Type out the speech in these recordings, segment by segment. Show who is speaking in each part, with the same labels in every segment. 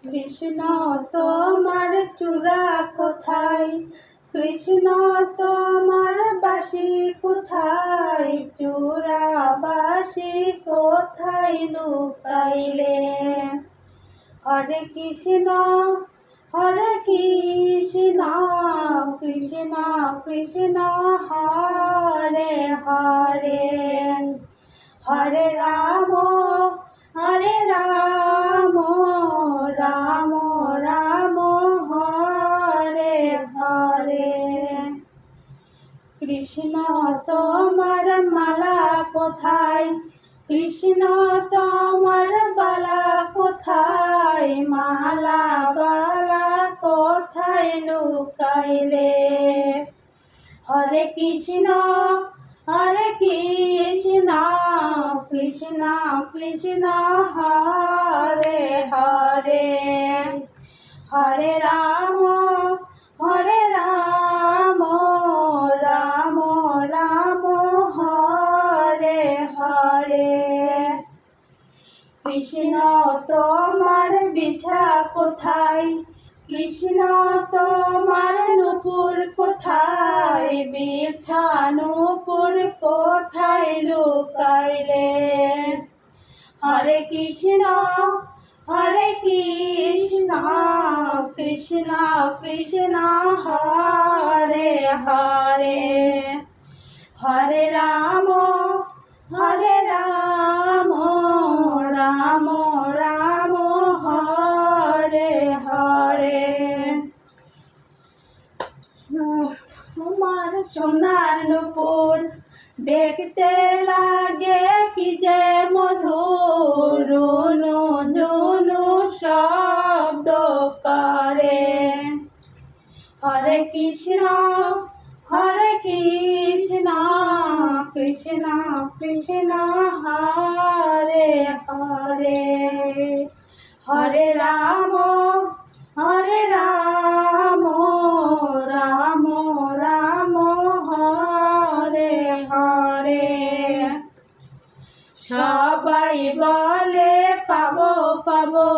Speaker 1: কৃষ্ণ তোমার চূড়া কোথায়, কৃষ্ণ তোমার বাসি কোথায়, চূড়া বাসি কোথায় লুকাইলে। হরে কৃষ্ণ কৃষ্ণ কৃষ্ণ হরে হরে, হরে রাম রাম রাম হরে হরে। কৃষ্ণ তোমার মালা কোথায়, কৃষ্ণ তোমার বালা কোথায়, মালা বালা কোথায় লুকাইলে। হরে কৃষ্ণ কৃষ্ণ কৃষ্ণ হরে হরে, হরে রাম রাম রাম হরে হরে। কৃষ্ণ তোমার বিছা কোথায়, কৃষ্ণ তোমার নূপুর কোথায়, বিছা নূপুর কোথায় লুকাইলে। হরে কৃষ্ণ কৃষ্ণ কৃষ্ণ হরে হরে, হরে রাম রাম রাম হরে হরে। তোমার সোনার নূপুর দেখতে লাগে কি যে মধুর, রুনু ঝুনু শব্দ করে। হরে কৃষ্ণ কৃষ্ণ কৃষ্ণ হরে হরে, হরে রাম রাম রাম হরে হরে। সবাই বলে পাবো পাবো,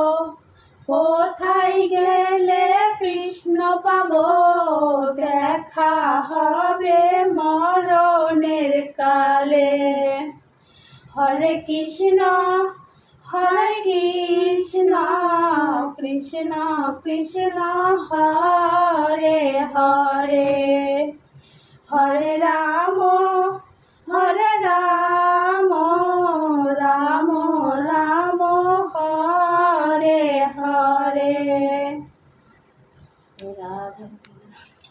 Speaker 1: কোথায় গেলে কৃষ্ণ পাবো, দেখা হবে মরণের কালে। হরে কৃষ্ণ কৃষ্ণ কৃষ্ণ হরে হরে, হরে রাম রাম রাম হরে হরে। রাধা